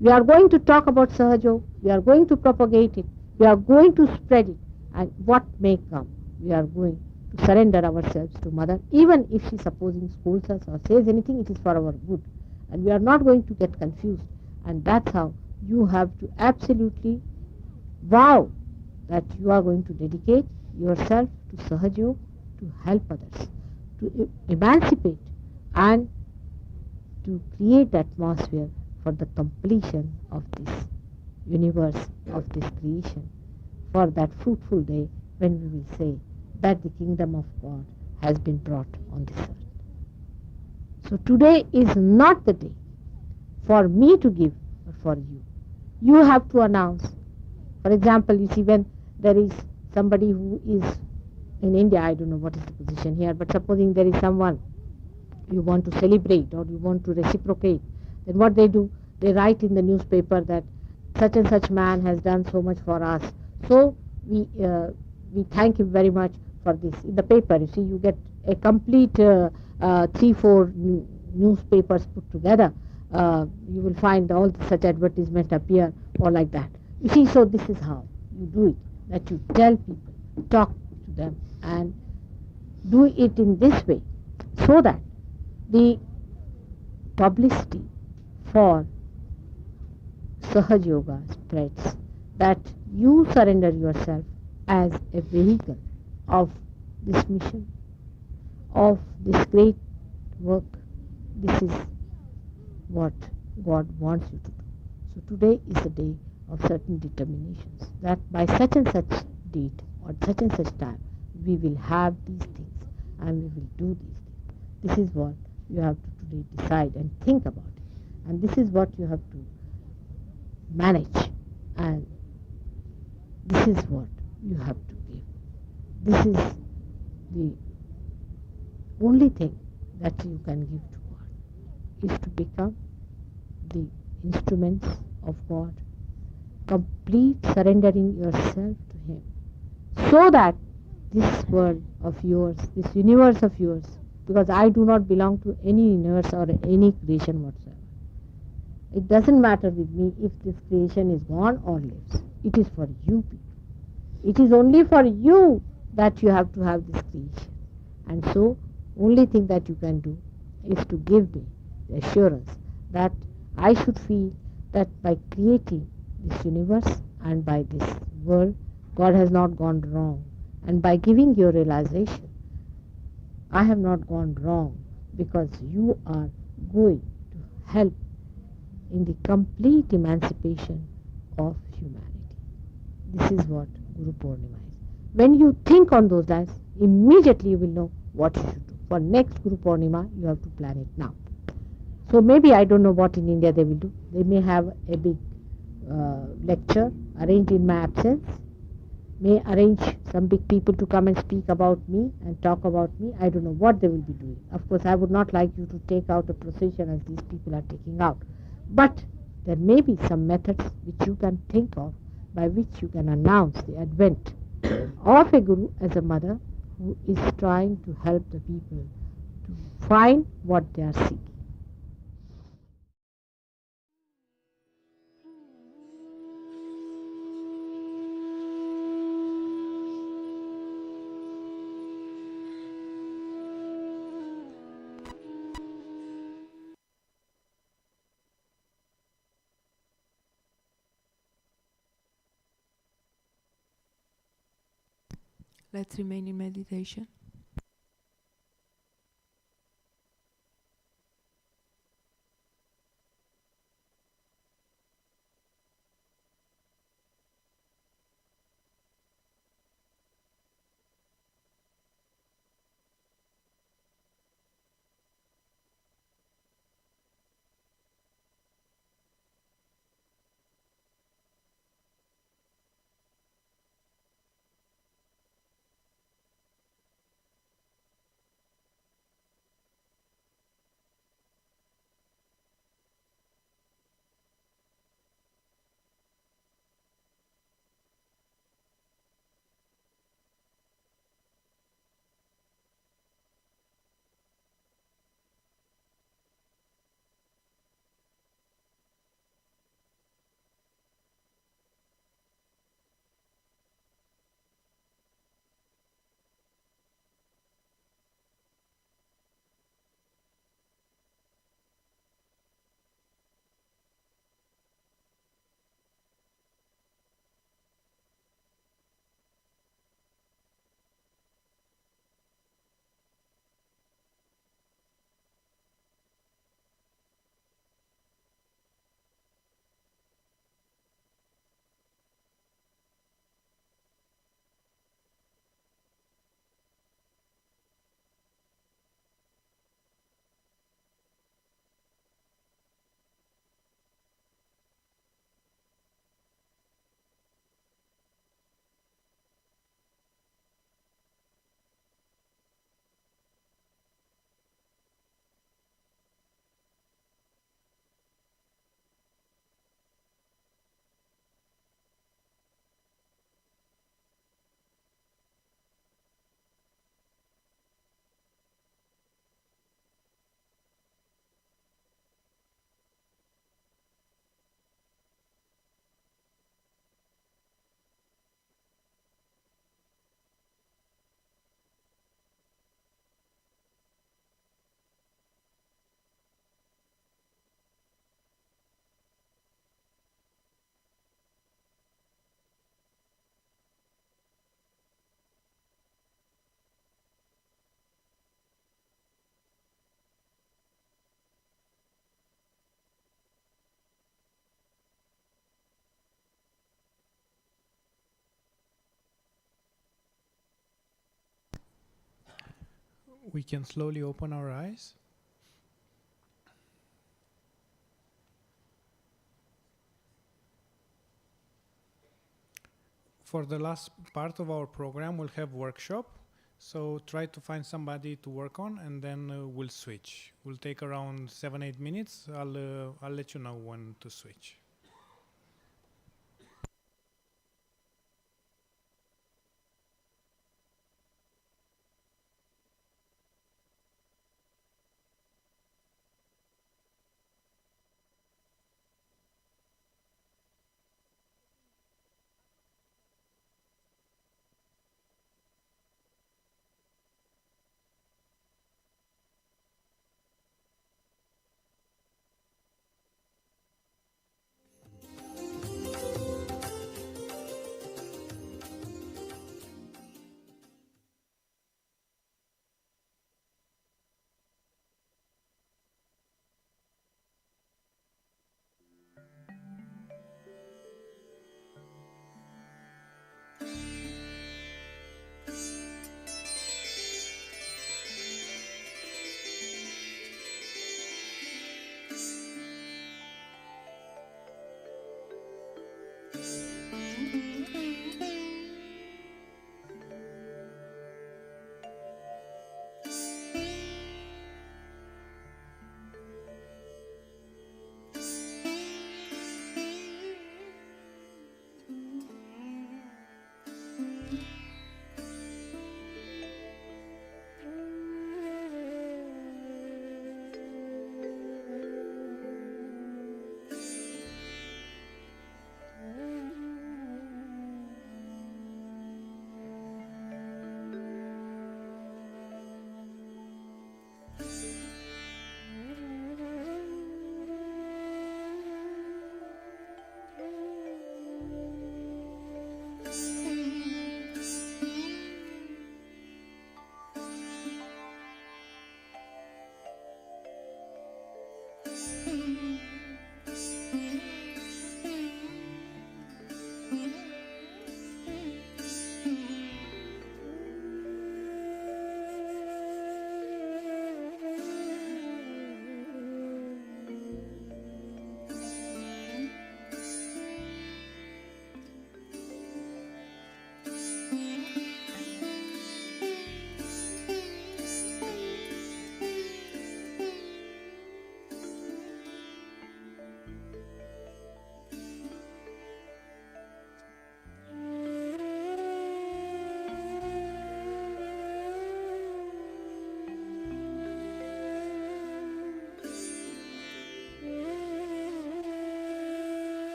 We are going to talk about Sahaja. We are going to propagate it. We are going to spread it. And what may come, we are going to surrender ourselves to Mother. Even if she supposing scolds us or says anything, it is for our good. And we are not going to get confused. And that's how you have to absolutely vow that you are going to dedicate yourself to Sahaja, to help others, to emancipate and to create the atmosphere for the completion of this universe, of this creation, for that fruitful day when we will say that the kingdom of God has been brought on this earth. So today is not the day for me to give, but for you. You have to announce. For example, you see, when there is somebody who is in India, I don't know what is the position here, but supposing there is someone you want to celebrate or you want to reciprocate, then what they do, they write in the newspaper that such and such man has done so much for us. So we thank him very much for this. In the paper, you see, you get a complete 3-4 newspapers put together. You will find all such advertisement appear or like that. You see, so this is how you do it. that you tell people, talk to them, and do it in this way so that the publicity for Sahaj Yoga spreads, that you surrender yourself as a vehicle of this mission, of this great work. This is what God wants you to do. So today is a day of certain determinations, that by such and such date or such and such time we will have these things and we will do these things. This is what you have to today decide and think about it. And this is what you have to manage, and this is what you have to give. This is the only thing that you can give to God, is to become the instruments of God, complete surrendering yourself to Him, so that this world of yours, this universe of yours, because I do not belong to any universe or any creation whatsoever. It doesn't matter with me if this creation is gone or lives. It is for you people. It is only for you that you have to have this creation. And so, only thing that you can do is to give me the assurance that I should feel that by creating this universe and by this world, God has not gone wrong. And by giving your realization, I have not gone wrong, because you are going to help in the complete emancipation of humanity. This is what Guru Purnima is. When you think on those lines, immediately you will know what you should do. For next Guru Purnima, you have to plan it now. So maybe, I don't know what in India they will do. They may have a big lecture arranged in my absence, may arrange some big people to come and speak about me and talk about me. I don't know what they will be doing. Of course, I would not like you to take out a procession as these people are taking out. But there may be some methods which you can think of, by which you can announce the advent of a guru as a mother who is trying to help the people to find what they are seeking. Let's remain in meditation. We can slowly open our eyes. For the last part of our program, we'll have workshop. So try to find somebody to work on, and then we'll switch. We'll take around 7-8 minutes. I'll let you know when to switch.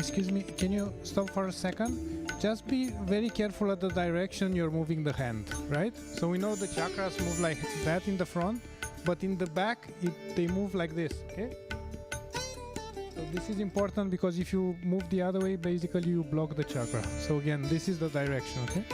excuse me, can you stop for a second? Just be very careful at the direction you're moving the hand, right? So we know the chakras move like that in the front, but in the back, they move like this, okay? So this is important because if you move the other way, basically you block the chakra. So again, this is the direction, okay?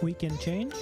We can change.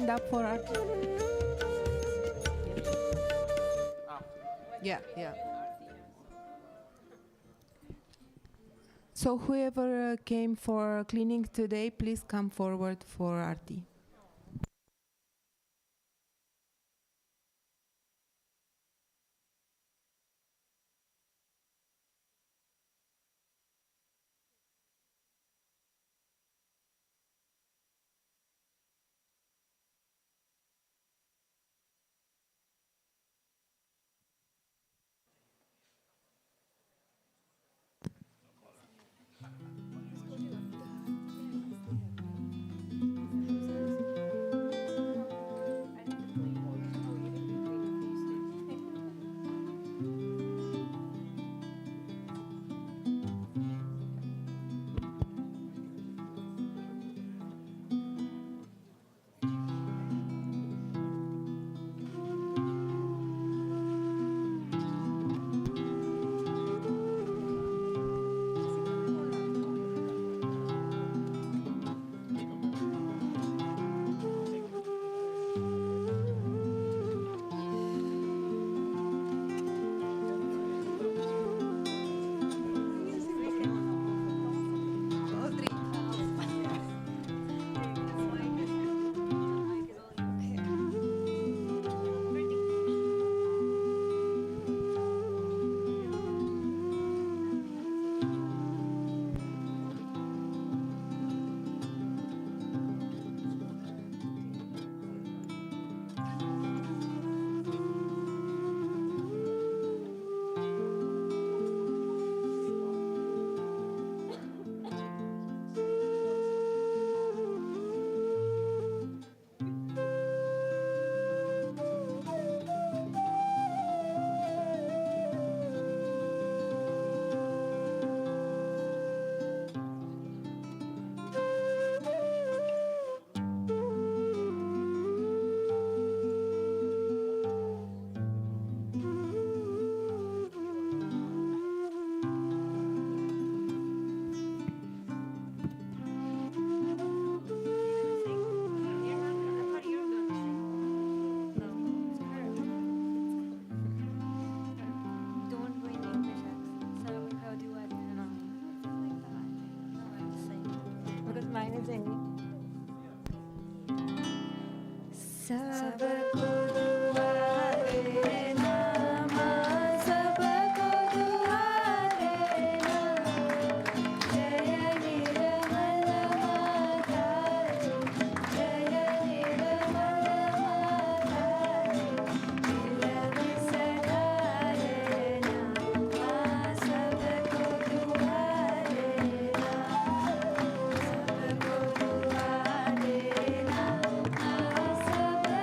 stand up for art. Yeah, yeah. So whoever came for cleaning today, please come forward for Arti. Don't go in English accent. So how do I do it now? No, I'm just saying. Because mine is English. सबको दुआ देना माँ सबको दुआ देना जय निर्मल माताजी जय निर्मल माताजी दिल में सदा रहना माँ सबको दुआ देना सबको दुआ देना माँ सबको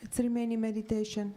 Let's remain in meditation.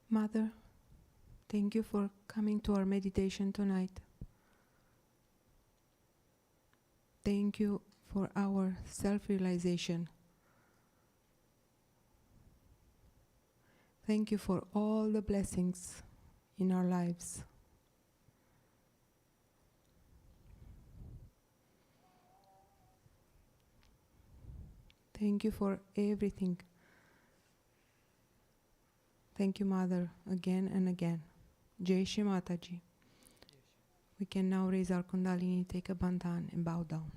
Mother, thank you for coming to our meditation tonight. Thank you for our self-realization. Thank you for all the blessings in our lives. Thank you for everything. Thank you, Mother, again and again. Jai Shri Mataji. We can now raise our Kundalini, take a bandhan, and bow down.